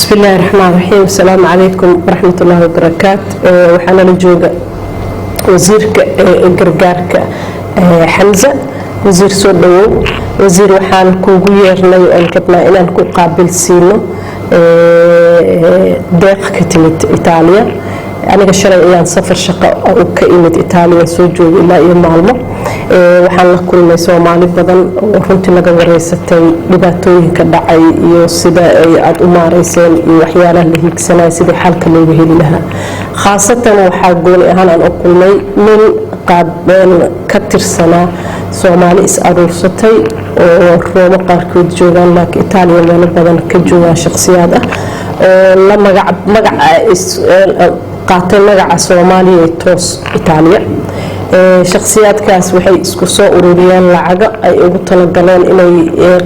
بسم الله الرحمن الرحيم. السلام عليكم ورحمة الله وبركاته. وحنا نجوga وزيرك gargaarka حمزة وزير soo dhawow wasiir waxaan kuugu yeernay oo rabnaa inaan ku qaabilsiino deeq ka timid Itaaliya. aniga shalay ayaan safar shaqo oo ka imid Itaaliya soo joogay ilaa iyo maalmo waxaan la kulmay Soomaali badan oo runtii laga wareysatay dhibaatooyinka dhacay iyo sida ay aad u maareyseen iyo waxyaalaha la hiigsanay sida xalka loogu heli lahaa khaasatan waxaa gooni ahaan aan u kulmay min qaabeen ka tirsanaa Soomaali is aruursatay oo Roomo qaarkood joogaan laakiin Itaaliya meelo badan ka joogaan shakhsiyaad ah oo la magac qaatay magaca Soomaaliya toos Itaaliya shakhsiyaadkaas waxay isku soo ururiyeen lacaga ay ugu talagaleen inay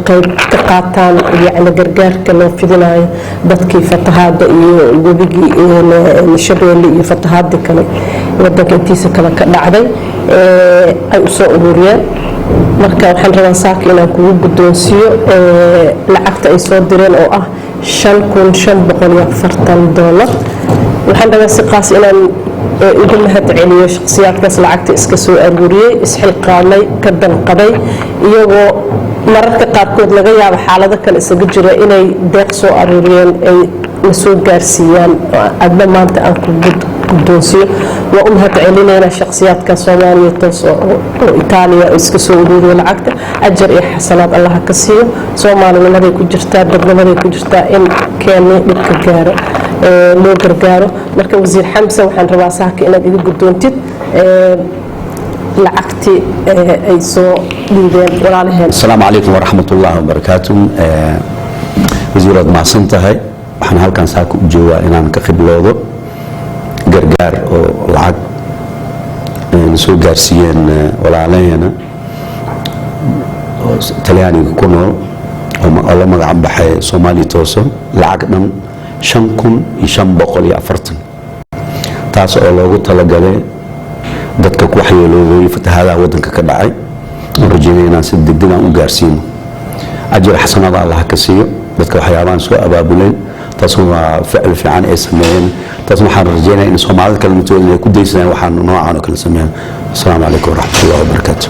qayb ka qaataan yacni gargaarka loo fidinayo dadkii fatahaada iyo gobigii Shabeelle iyo fatahaada kale wadanka intiisa kale ka dhacday ay u soo ururiyeen marka waxaan rabaa saaka inaan kugu guddoonsiyo lacagta ay soo direen oo ah $5,540 waxaan rabaa si qaas inaan ugu mahadceliyo shakhsiyaadkaas lacagta iska soo aruuriyay isxilqaamay ka danqaday iyagoo mararka qaarkood laga yaabo xaalado kale isaga jira inay deeq soo aruuriyeen ay la soo gaarsiiyaan adna maanta aan ku guddoonsiyo waa u mahadcelinaynaa shakhsiyaadka Soomaaliya toos oo Itaaliya iska soo ururiyay lacagta ajar iyo xasanaad Allah ka siiyo Soomaalinimaday ku jirtaa dadnimaday ku jirtaa in keenay dhibka gaaro loo gargaaro marka wasiir Xamsa waxaan rabaa saaka inaad iga guddoontid lacagti ay soo dhiibeen walaalaheen. Assalaamu calaykum waraxmatullaahi wabarakaatuh. wasiirad mahadsantahay waxaan halkan saaka u joogaa inaan ka khibloodo gargaar oo lacag soo gaarsiiyeen walaalaheena oo Talyaaniga ku nool oo la magac baxay Soomaali tooso lacag dhan 5,540 taas oo loogu talagalay dadka ku waxyeelooday fatahaadaha wadanka ka dhacay oo rajaynayna si degdeg ah u gaarsiino ajir xasanaad Allah ka siiyo dadka waxyaabahan soo abaabuleen taas waa ficil fiican ay sameeyeen taas waxaan rajaynayaa in Soomaalida kale mid ay ku daysadaan waxaan noocan oo kale sameeyaan. Assalaamu calaykum waraxmatullaahi wabarakaatuh.